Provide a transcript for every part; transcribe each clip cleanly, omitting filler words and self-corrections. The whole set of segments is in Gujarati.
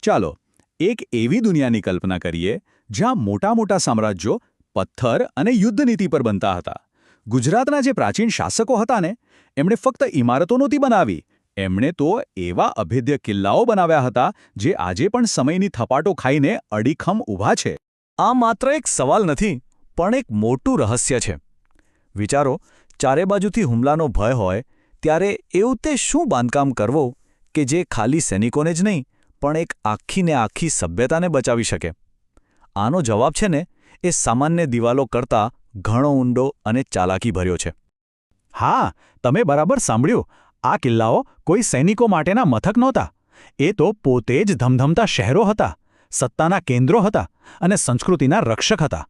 ચાલો એક એવી દુનિયાની કલ્પના કરીએ જ્યાં મોટા મોટા સામ્રાજ્યો પથ્થર અને યુદ્ધ નીતિ પર બનતા હતા. ગુજરાતના જે પ્રાચીન શાસકો હતા ને, એમણે ફક્ત ઇમારતો નહોતી બનાવી, એમણે તો એવા અભેદ્ય કિલ્લાઓ બનાવ્યા હતા જે આજે પણ સમયની થપાટો ખાઈને અડીખમ ઊભા છે. આ માત્ર એક સવાલ નથી, પણ એક મોટું રહસ્ય છે. વિચારો, ચારે બાજુથી હુમલાનો ભય હોય ત્યારે એવું તે શું બાંધકામ કરવો કે જે ખાલી સૈનિકોને જ નહીં પણ એક આખીને આખી સભ્યતાને બચાવી શકે? આનો જવાબ છે ને, એ સામાન્ય દિવાલો કરતાં ઘણો ઊંડો અને ચાલાકીભર્યો છે. હા, તમે બરાબર સાંભળ્યું. આ કિલ્લાઓ કોઈ સૈનિકો માટેના મથક નહોતા. એ તો પોતે જ ધમધમતા શહેરો હતા, સત્તાના કેન્દ્રો હતા અને સંસ્કૃતિના રક્ષક હતા.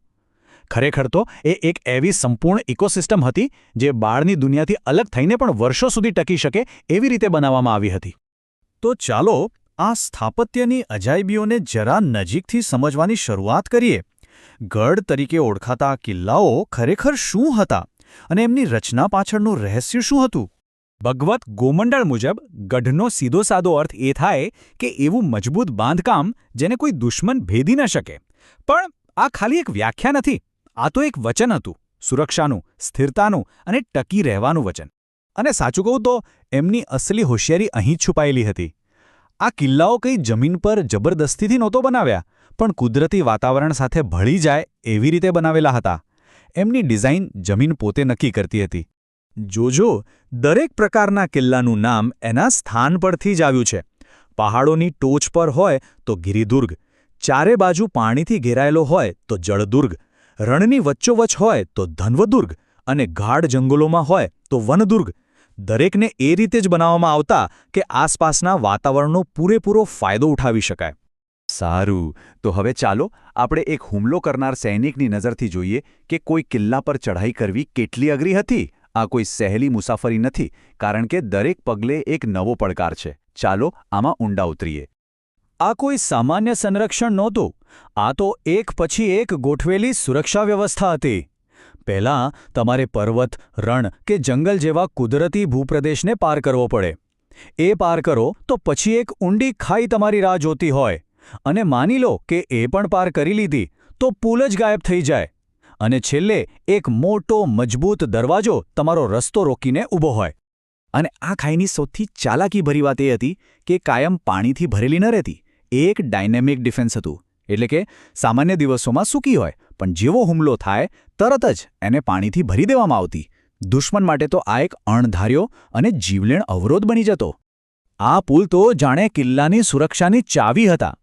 ખરેખર તો એ એક એવી સંપૂર્ણ ઇકોસિસ્ટમ હતી જે બહારની દુનિયાથી અલગ થઈને પણ વર્ષો સુધી ટકી શકે એવી રીતે બનાવવામાં આવી હતી. તો ચાલો આ સ્થાપત્યની અજાયબીઓને જરા નજીકથી સમજવાની શરૂઆત કરીએ. ગઢ તરીકે ઓળખાતા આ કિલ્લાઓ ખરેખર શું હતા અને એમની રચના પાછળનું રહસ્ય શું હતું? ભગવત ગોમંડળ મુજબ ગઢનો સીધો સાદો અર્થ એ થાય કે એવું મજબૂત બાંધકામ જેને કોઈ દુશ્મન ભેદી ન શકે. પણ આ ખાલી એક વ્યાખ્યા નથી, આ તો એક વચન હતું, સુરક્ષાનું, સ્થિરતાનું અને ટકી રહેવાનું વચન. અને સાચું કહું તો એમની અસલી હોશિયારી અહીં જ છુપાયેલી હતી. આ કિલ્લાઓ કંઈ જમીન પર જબરદસ્તીથી નહોતો બનાવ્યા, પણ કુદરતી વાતાવરણ સાથે ભળી જાય એવી રીતે બનાવેલા હતા. એમની ડિઝાઇન જમીન પોતે નક્કી કરતી હતી. જોજો, દરેક પ્રકારના કિલ્લાનું નામ એના સ્થાન પરથી જ આવ્યું છે. પહાડોની ટોચ પર હોય તો ગિરિદુર્ગ, ચારે બાજુ પાણીથી ઘેરાયેલો હોય તો જળદુર્ગ, રણની વચ્ચોવચ્ચ હોય તો ધન્વદુર્ગ અને ગાઢ જંગલોમાં હોય તો વનદુર્ગ. દરેકને એ રીતે જ બનાવવામાં આવતા કે આસપાસના વાતાવરણનો પૂરેપૂરો ફાયદો ઉઠાવી શકાય. સારું, તો હવે ચાલો આપણે એક હુમલો કરનાર સૈનિકની નજરથી જોઈએ કે કોઈ કિલ્લા પર ચઢાઈ કરવી કેટલી અઘરી હતી. આ કોઈ સહેલી મુસાફરી નથી, કારણ કે દરેક પગલે એક નવો પડકાર છે. ચાલો આમાં ઊંડા ઉતરીએ. આ કોઈ સામાન્ય સંરક્ષણ નહોતું, આ તો એક પછી એક ગોઠવેલી સુરક્ષા વ્યવસ્થા હતી. પહેલાં તમારે પર્વત, રણ કે જંગલ જેવા કુદરતી ભૂપ્રદેશને પાર કરવો પડે. એ પાર કરો તો પછી એક ઊંડી ખાઈ તમારી રાહ જોતી હોય, અને માની લો કે એ પણ પાર કરી લીધી તો પુલ જ ગાયબ થઈ જાય. અને છેલ્લે એક મોટો મજબૂત દરવાજો તમારો રસ્તો રોકીને ઊભો હોય. અને આ ખાઈની સૌથી ચાલાકીભરી વાત એ હતી કે કાયમ પાણીથી ભરેલી ન રહેતી. એ એક ડાયનેમિક ડિફેન્સ હતું. એટલે કે સામાન્ય દિવસોમાં સૂકી હોય, પણ જેવો હુમલો થાય તરત જ એને પાણીથી ભરી દેવામાં આવતી. દુશ્મન માટે તો આ એક અણધાર્યો અને જીવલેણ અવરોધ બની જતો. આ પુલ તો જાણે કિલ્લાની સુરક્ષાની ચાવી હતા.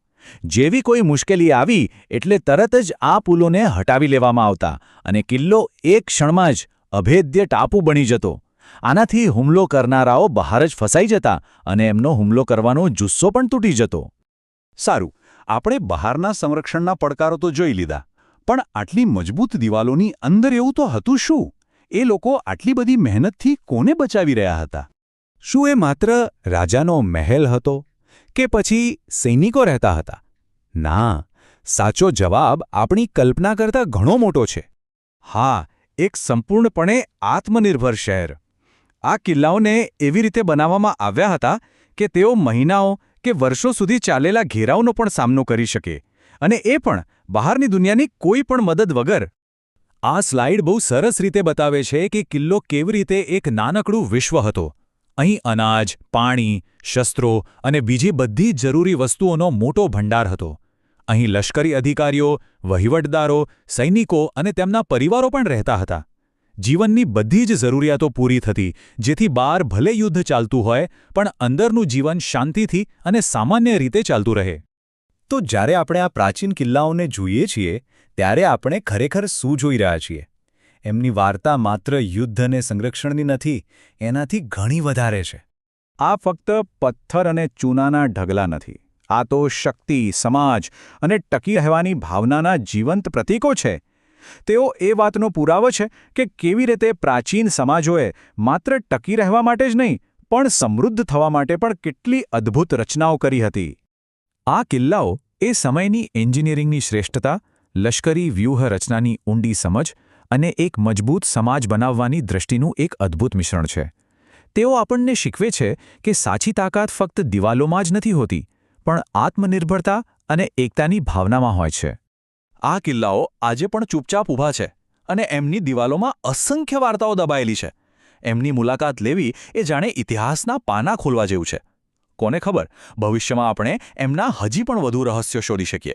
જેવી કોઈ મુશ્કેલી આવી એટલે તરત જ આ પુલોને હટાવી લેવામાં આવતા અને કિલ્લો એક ક્ષણમાં જ અભેદ્ય ટાપુ બની જતો. આનાથી હુમલો કરનારાઓ બહાર જ ફસાઈ જતા અને એમનો હુમલો કરવાનો જુસ્સો પણ તૂટી જતો. સારું, આપણે બહારના સંરક્ષણના પડકારો તો જોઈ લીધા, પણ આટલી મજબૂત દિવાલોની અંદર એવું તો હતું શું? એ લોકો આટલી બધી મહેનતથી કોને બચાવી રહ્યા હતા? શું એ માત્ર રાજાનો મહેલ હતો કે પછી સૈનિકો રહેતા હતા? ના, સાચો જવાબ આપણી કલ્પના કરતાં ઘણો મોટો છે. હા, એક સંપૂર્ણપણે આત્મનિર્ભર શહેર. આ કિલ્લાઓને એવી રીતે બનાવવામાં આવ્યા હતા કે તેઓ મહિનાઓ કે વર્ષો સુધી ચાલેલા ઘેરાવનો પણ સામનો કરી શકે, અને એ પણ બહારની દુનિયાની કોઈ પણ મદદ વગર. આ સ્લાઇડ બહુ સરસ રીતે બતાવે છે કે કિલ્લો કેવી રીતે એક નાનકડું વિશ્વ હતો. અહીં અનાજ, પાણી, શસ્ત્રો અને બીજી બધી જરૂરી વસ્તુઓનો મોટો ભંડાર હતો. અહીં લશ્કરી અધિકારીઓ, વહીવટદારો, સૈનિકો અને તેમના પરિવારો પણ રહેતા હતા. જીવનની બધી જ જરૂરિયાતો પૂરી થતી, જેથી બહાર ભલે યુદ્ધ ચાલતું હોય પણ અંદરનું જીવન શાંતિથી અને સામાન્ય રીતે ચાલતું રહે. તો જ્યારે આપણે આ પ્રાચીન કિલ્લાઓને જોઈએ છીએ ત્યારે આપણે ખરેખર શું જોઈ રહ્યા છીએ? એમની વાર્તા માત્ર યુદ્ધ અને સંરક્ષણની નથી, એનાથી ઘણી વધારે છે. આ ફક્ત પથ્થર અને ચૂનાના ઢગલા નથી. આ તો શક્તિ, સમાજ અને ટકી રહેવાની ભાવનાના જીવંત પ્રતીકો છે. તેઓ એ વાતનો પુરાવો છે કે કેવી રીતે પ્રાચીન સમાજોએ માત્ર ટકી રહેવા માટે જ નહીં, પણ સમૃદ્ધ થવા માટે પણ કેટલી અદ્ભુત રચનાઓ કરી હતી. આ કિલ્લાઓ એ સમયની એન્જિનિયરિંગની શ્રેષ્ઠતા, લશ્કરી વ્યૂહરચનાની ઊંડી સમજ અને એક મજબૂત સમાજ બનાવવાની દૃષ્ટિનું એક અદ્ભુત મિશ્રણ છે. તેઓ આપણને શીખવે છે કે સાચી તાકાત ફક્ત દિવાલોમાં જ નથી હોતી, પણ આત્મનિર્ભરતા અને એકતાની ભાવનામાં હોય છે. આ કિલ્લાઓ આજે પણ ચૂપચાપ ઊભા છે અને એમની દિવાલોમાં અસંખ્ય વાર્તાઓ દબાયેલી છે. એમની મુલાકાત લેવી એ જાણે ઇતિહાસના પાના ખોલવા જેવું છે. કોને ખબર, ભવિષ્યમાં આપણે એમના હજી પણ વધુ રહસ્યો શોધી શકીએ.